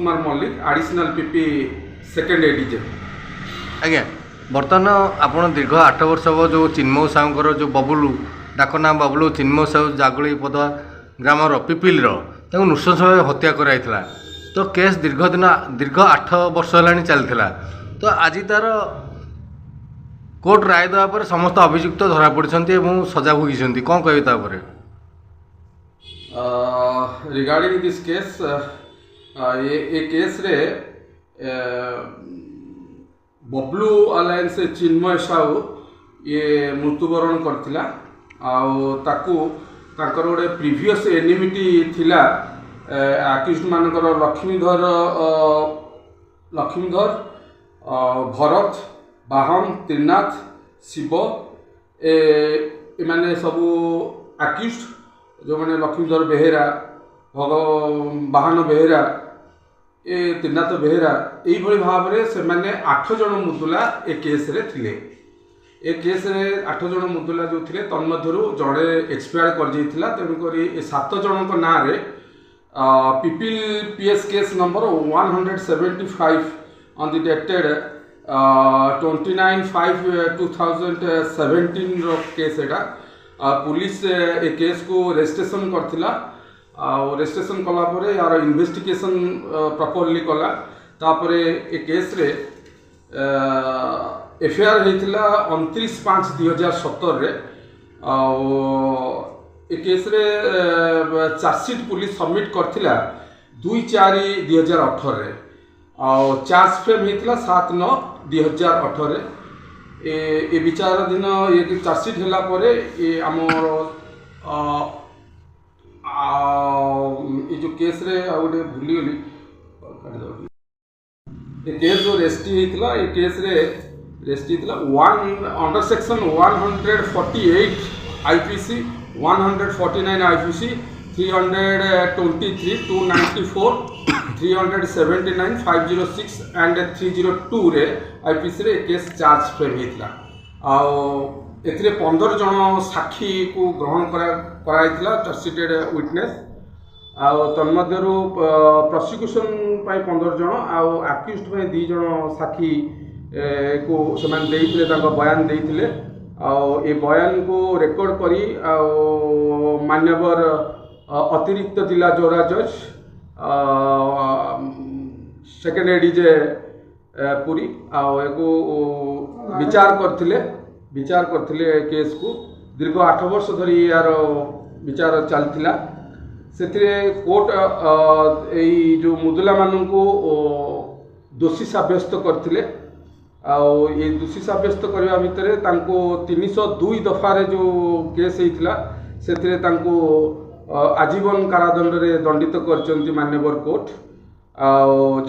Kumar Mallik additional PP second ADJ. आज्ञा बर्तमान आपण दीर्घ 8 वर्ष हम जो चिन्मय साहूर जो बबुलू डाक ना बबुलू चिन्मय साहू जागुड़ी पदुआ ग्रामर पिपिल नृशंस भाव हत्या कराई तो केस दीर्घ 8 वर्ष है चलता तो आज तार कोर्ट राय देवा पर समस्त अभियुक्त धरा पड़ती सजा भोगी कौन कहे रिगार्डिंग दिस केस ये केस रे बबलू अलायंस चिन्मय साहू ये मृत्युवरण करथिला ताकर गोटे प्रीवियस एनिमिटी थिला आक्यूज्ड मानकर लक्ष्मीधर भरत बाहन त्रिनाथ शिव एमाने सबू आक्यूज्ड जो मैंने लक्ष्मीधर बेहेरा बाहन बेहेरा ए त्रिनाथ बेहेरा यही भाव में से मैंने 8 जन मुदुला ए केस रे थिले। ए केस रे 8 जन मुदुला जो थिले तन्मध्यरु जड़े एक्सपायर कर जाइथिला तेणुक ए 7 जन ना रे Pipili PS case number 175 on the dated 29/5/2017 रो केस एटा पुलिस ए केस को रजिस्ट्रेशन करथिला रजिस्ट्रेशन कला परे यार इन्वेस्टिगेशन प्रॉपर्ली कला तापरे ए केस रे एफआईआर हेतिला 29/5/2017 रे ए केस रे चार्जशीट पुलिस सबमिट करथिला 2/4/2018 रे चार्ज फ्रेम हेतिला 7/9/2018 रे ए विचार दिन ये चार्जशीट होला परे ये आमर ये जो केस रे गोटे भूलीगली केस जो रेस्टी होता ये केस रे रेस्टी होता under section 148 IPC 149 IPC 323 294 379 506 and 302 रे आईपीसी रे केस चार्ज फ्रेम होता एथिरे 15 जन साक्षी को ग्रहण कराइथिला चार्जशीटेड विटनेस तन्मध्यरु प्रोसिक्यूशन 15 जन आक्यूज्ड 2 जन साक्षी को से बयान देइथिले ए बयान को रेकर्ड करी मान्यवर अतिरिक्त जिला जोरा जज सेकेंड एडीजे पुरी विचार करथिले केस को दीर्घ 8 वर्ष धरी यार विचार चलथिला से कोर्ट जो मुदुला मानू दोषी साब्यस्त करथिले ये दोषी साब्यस्त करने भितर 302 दफारे जो केस होता से आजीवन कारादंड रे दंडित करचंती मान्यवर कोर्ट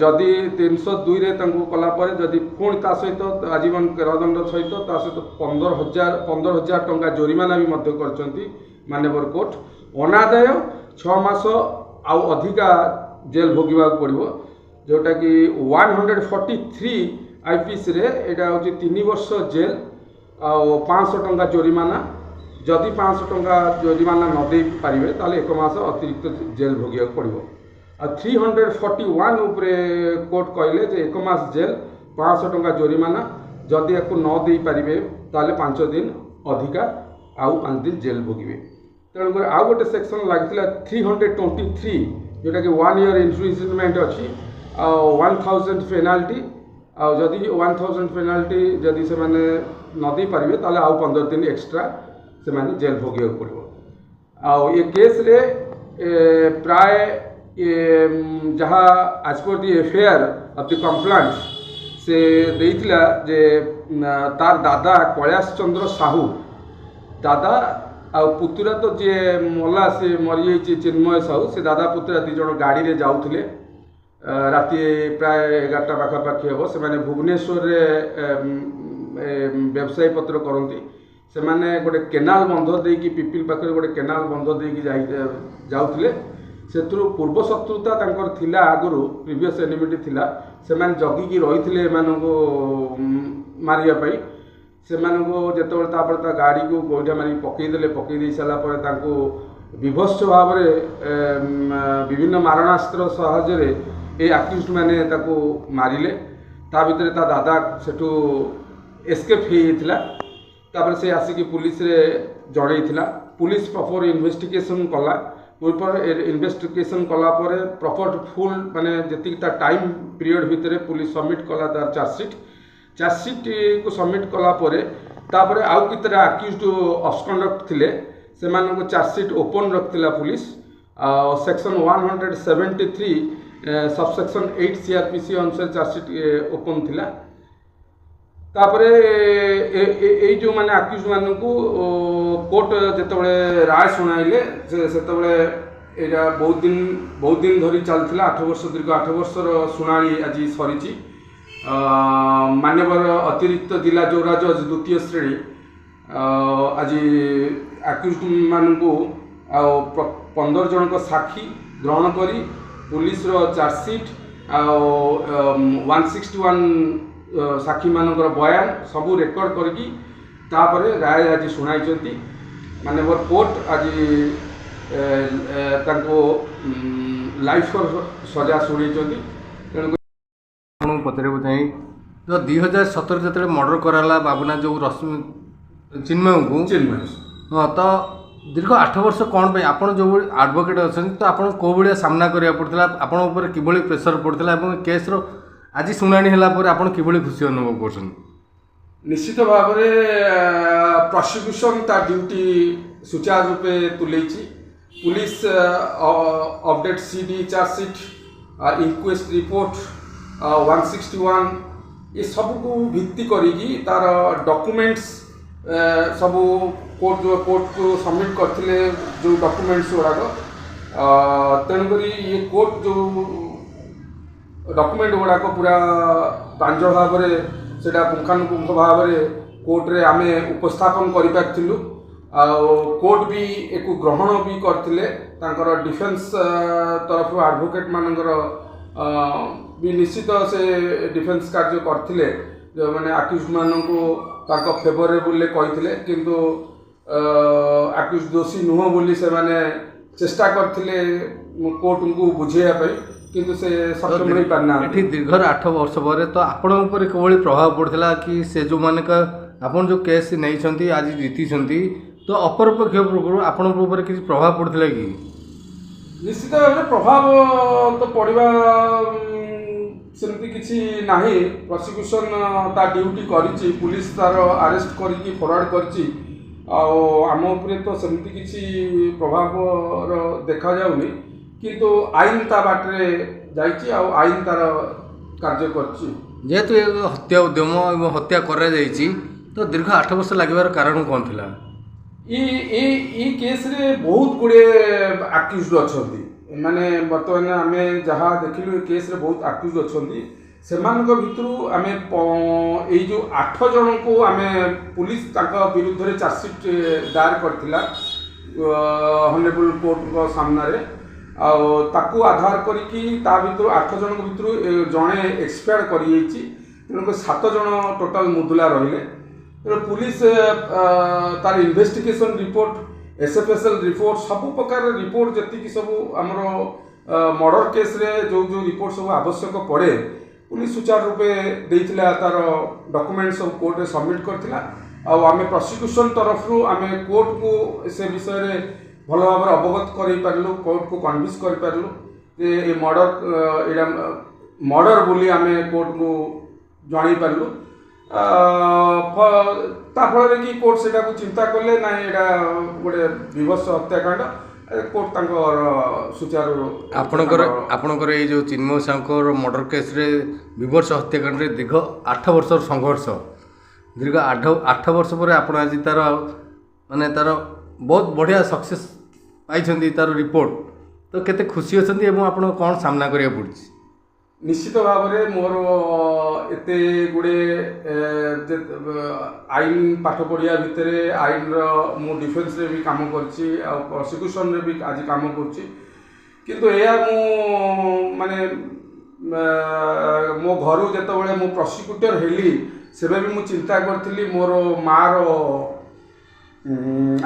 जदि 302 रे कला पर जदि पुणी ता सहित आजीवन कारादंड सहित ता सहित 15,000 टंका जोरिमाना भी मध्य करचंती मान्यवर कोर्ट अनादाय 6 मास आउ अधिका जेल भोगवा पड़ो जोटा कि 143 आईपीसी रे एटा होची 3 वर्ष जेल आ 500 टंका जोरिमाना जदि 500 टंका जोरिमाना न दे पारिबे ताले 1 मास अतिरिक्त जेल भोगिया पड़ो 341 उपरे कोर्ट कहले जे 1 मास जेल 500 टंका जोरिमाना जदि या न दे पारिबे ताले 5 दिन अधिका आउ 5 दिन जेल भोगिबे तेणुक आउ गोटे सेक्शन लगी 323 जोटा कि 1 ईयर इम्प्रिजनमेंट अच्छी 1000 पेनाल्टी जदि 1000 पेनाल्टी जदि से माने न दे पारिबे ताले आउ 15 दिन एक्स्ट्रा से माने जेल भोगिया पड़ो ये केस रे प्राय जहाँ आज पर दी एफआईआर ऑफ द कंप्लेंट से देइथिला जे तार दादा कैलाश चंद्र साहू दादा आ पुतुरा तो जे मला से मरी जाइए चिन्मय साहू से दादा पुतुरा 2 जन गाड़ी रे जाउथिले राति प्राय 11टा पाखापाखि हे से माने भुवनेश्वर रे व्यवसाय पत्र करती से माने गोटे केनाल बंध देकी पिपिल पाखे गोटे केनाल बंध देकी जाउथिले सेतु पूर्व शत्रुता तांकर थिला आगुरु प्रीवियस एनिमिटी थिला से माने जगिकी रहिथिले एमानको मारिया पई से मानको जेतबेले तापर ता गाड़ी को गोइठा मारी पकई दे सारा पर तांको विभत्स भाव में विभिन्न मारणास्त्र साहाय्य ए आक्यूज मैंने ताको मारिले ता भितर ता दादा सेठू एस्केप होइथिला तापर से आसिक पुलिस रे जड़ेइथिला पुलिस प्रॉपर इन्वेस्टिगेशन कला प्रॉपर इन्वेस्टिगेशन कला पर प्रॉपर फुल माने जति ता टाइम पीरियड भितर पुलिस सबमिट कला तार चार्जशीट को सबमिट कला पर तापर आउ कितरा आक्यूज ऑब्सकंडक्ट थिले से मानको चार्जशीट ओपन रखथिला पुलिस सेक्शन 173 सबसेक्शन 8 सीआरपीसी अनुसार चार्जशीट ओपन थिला तापरे ए जो माने आक्यूज मानकू कोर्ट जेतबळे राय सुनाइले सेतबळे एटा बहुत दिन धरी चलथिला 8 वर्ष दीर्घ 8 वर्षर सुनाई आज सरीची मान्यवर अतिरिक्त जिला जोरा जज द्वितीय श्रेणी आज आक्यूज मानकू 15 जनक साक्षी ग्रहण करी पुलिस रो चार्जशीट 161 साक्षी मानकर बयान सबू रेकर्ड करकी तापरे राय आज सुनाई मानवर कोर्ट आज तांको लाइफ सजा शुणी तेणु पचारे चाहिए जो 2017 जो मर्डर कराला बाबुना जो रश्मि चिन्मय को हाँ तो दीर्घ 8 वर्ष कौन पे आपन जो एडवोकेट अच्छा तो आपन को भाया सामना करा पड़ता आपन ऊपर किभली प्रेशर पड़ता केस रो आज शुणाणी है आपन किभली खुशी अनुभव कर निश्चित भाव में प्रोसिक्यूशन ता ड्यूटी सुचारू रूपे तुले police update CD chargesheet inquest report 161 ये सब को भित्ति करी तार डॉक्यूमेंट्स सबू कोर्ट को सबमिट करथिले जो डॉक्यूमेंट्स गुड़ाक तेणुक ये कोर्ट जो डॉक्यूमेंट गुड़ाक पूरा प्रांजल भाव में सेटा पुंखानुपुंख भाव में कोर्ट रे आमे उपस्थापन करि पारथिलु कोर्ट भी एक ग्रहण भी करथिले तांकर डिफेंस तरफ एडवोकेट मानकर भी निश्चित से डिफेंस कार्य करथिले जो माने अक्यूज माननको तांको फेवरेबल कहिथिले किंतु अक्यूज दोषी नुह बोली से माने चेष्टा करथिले कोर्ट को बुझेया पई किंतु से सक्षम नहीं पारना एठी दीर्घ 8 वर्ष पर तो आपण ऊपर कोबळी प्रभाव पड़थिला कि से जो माने का आपण जो केस नै छंती आज जीती छंती तो अपर पक्ष आपण ऊपर किसी प्रभाव पड़थिला कि निश्चित भाव प्रभाव तो पड़वा सेमती किसी नाही प्रोसिक्यूशन ता ड्यूटी करिछि पुलिस तार अरेस्ट करके फॉरवर्ड करछि आम उपरे तो सेमती किसी प्रभाव देखा जाउनी किंतु आईन ता बाटरे जाइछि आईन तार कार्य करछि जेहेतु हत्या उद्यम एवं हत्या करा जाइछि तो दीर्घ 8 वर्ष लागबार कारण कौन थिला ई केस रे बहुत गुड़े आक्यूज अछंती माने बर्तमान आमे जहाँ देखिलु केस रे बहुत आक्यूज अछंती सेमानक भितरु आमे एई जो 8 जन को आमे पुलिस ताका विरुद्ध रे चार्जशीट दायर करथिला हॉनरेबल कोर्ट को सामना रे ताकू आधार करिकी ता भितरु 8 जन भितरु जणे एक्सपायर करि जाइछि तेणुक 7 जन टोटल मुदुला रहिले पुलिस तार इन्वेस्टिगेशन रिपोर्ट एसएफएसएल रिपोर्ट सब प्रकार रिपोर्ट जति सब आमर मर्डर केस रे जो जो रिपोर्ट सब आवश्यक पड़े पुलिस सुचारू रूपे देइथिला तार डॉक्यूमेंट सब कोर्ट रे सबमिट करथिला आमे प्रोसिक्यूशन तरफ रु आमे कोर्ट को से विषय रे भल भाव अवगत करै पारलु कोर्ट को कन्विंस कर पारलु जे ए मर्डर एडा मर्डर बोली आमे कोर्ट को जणाई पारलु ताफल कि कोर्ट सेटा को चिंता कले ना एटा गोटे विभत्स हत्याकांड कोर्ट तांकर सुचारू आपणकर ये जो चिन्मय साहूर मर्डर केस रे विभत्स हत्याकांड रे दीर्घ 8 वर्ष संघर्ष दीर्घ 8 वर्ष पर आपण आज तार माने तार बहुत बढ़िया सक्सेस पाई तार रिपोर्ट तो केते खुशी अछंती एवं आपण कोन सामना करिया पड़छि निश्चित भाव में मोर एते गुड़े आईन पाठ पढ़िया भितर आईन मु डिफेन्स रे भी काम करछि आ प्रोसिक्यूशन रे भी आज काम करछि किंतु एया मु माने मो घर जेतबेले मु प्रोसिक्यूटर हेली सेबे भी मु चिंता करथिली मोर मार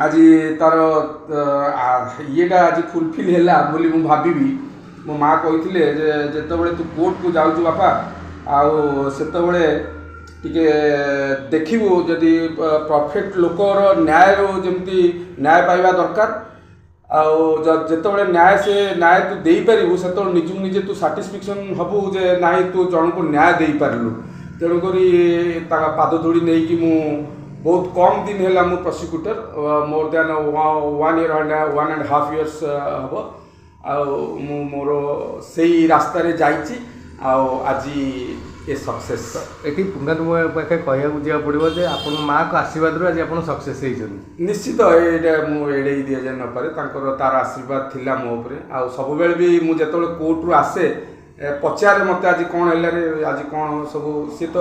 आज तार येटा आज फुलफिल हैला बोली मु भाबिबी ମୋ ମା କହିଥିଲେ ଯେ ଯେତେବେଳେ ତୁ କୋର୍ଟକୁ ଯାଉଛୁ ବାପା ଆଉ ସେତେବେଳେ ଟିକେ ଦେଖିବୁ ଯଦି ପରଫେକ୍ଟ ଲୋକର ନ୍ୟାୟରୁ ଯେମିତି ନ୍ୟାୟ ପାଇବା ଦରକାର ଆଉ ଯେତେବେଳେ ନ୍ୟାୟ ତୁ ଦେଇପାରିବୁ ସେତେବେଳେ ନିଜକୁ ନିଜେ ତୁ ସାଟିସ୍ଫ୍ୟାକ୍ସନ୍ ହେବୁ ଯେ ନାଇଁ ତୁ ଜଣକୁ ନ୍ୟାୟ ଦେଇପାରିଲୁ। ତେଣୁକରି ତାଙ୍କ ପାଦ ଧୂଳି ନେଇକି ମୁଁ ବହୁତ କମ୍ ଦିନ ହେଲା ମୁଁ prosecutor more than 1 year and 1.5 years ହେବ ଆଉ ମୁଁ ମୋର ସେଇ ରାସ୍ତାରେ ଯାଇଛି ଆଉ ଆଜି ଏ ସକ୍ସେସ୍। ଏଠି ପୁଙ୍ଗାନୁପୁଙ୍ଗ ପାଖେ କହିବାକୁ ଯିବାକୁ ପଡ଼ିବ ଯେ ଆପଣ ମାଆଙ୍କ ଆଶୀର୍ବାଦରୁ ଆଜି ଆପଣ ସକ୍ସେସ୍ ହେଇଛନ୍ତି। ନିଶ୍ଚିତ ଏଇଟା ମୁଁ ଏଡ଼େଇ ଦିଆଯାଇ ନପାରେ ତାର ଆଶୀର୍ବାଦ ଥିଲା ମୋ ଉପରେ ଆଉ ସବୁବେଳେ ବି ମୁଁ ଯେତେବେଳେ କୋର୍ଟରୁ ଆସେ ପଚାରେ ମୋତେ ଆଜି କ'ଣ ହେଲାରେ ଆଜି କ'ଣ ସବୁ ସିଏ ତ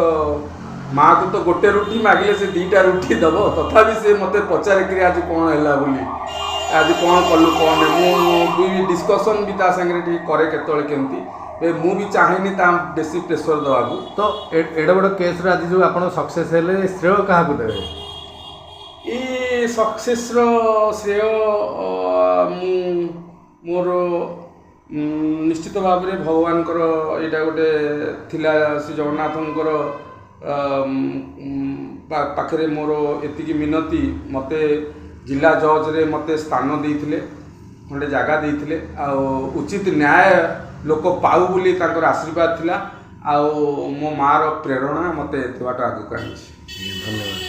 ମାଆକୁ ତ ଗୋଟେ ରୁଟି ମାଗିଲେ ସେ 2ଟା ରୁଟି ଦେବ ତଥାପି ସେ ମୋତେ ପଚାରିକିରି ଆଜି କ'ଣ ହେଲା ବୋଲି ଆଜି କ'ଣ କଲୁ କ'ଣ ମୁଁ ବି ଡିସ୍କସନ୍ ବି ତା ସାଙ୍ଗରେ ଟିକେ କରେ କେତେବେଳେ କେମିତି ମୁଁ ବି ଚାହେଁନି ତା ବେଶୀ ପ୍ରେସର ଦେବାକୁ। ତ ଏଡ଼େ ବଡ଼ କେସ୍ରେ ଆଜି ଯେଉଁ ଆପଣ ସକ୍ସେସ୍ ହେଲେ ଶ୍ରେୟ କାହାକୁ ଦେବେ? ଏଇ ସକ୍ସେସ୍ର ଶ୍ରେୟ ମୁଁ ମୋର ନିଶ୍ଚିତ ଭାବରେ ଭଗବାନଙ୍କର ଏଇଟା ଗୋଟେ ଥିଲା ଶ୍ରୀ ଜଗନ୍ନାଥଙ୍କର ପାଖରେ ମୋର ଏତିକି ମିନତି ମୋତେ ଜିଲ୍ଲା ଜଜ୍ରେ ମୋତେ ସ୍ଥାନ ଦେଇଥିଲେ ଖଣ୍ଡେ ଜାଗା ଦେଇଥିଲେ ଆଉ ଉଚିତ ନ୍ୟାୟ ଲୋକ ପାଉ ବୋଲି ତାଙ୍କର ଆଶୀର୍ବାଦ ଥିଲା ଆଉ ମୋ ମାଆର ପ୍ରେରଣା ମୋତେ ଏତେ ବାଟ ଆଗକୁ ଆଣିଛି। ଧନ୍ୟବାଦ।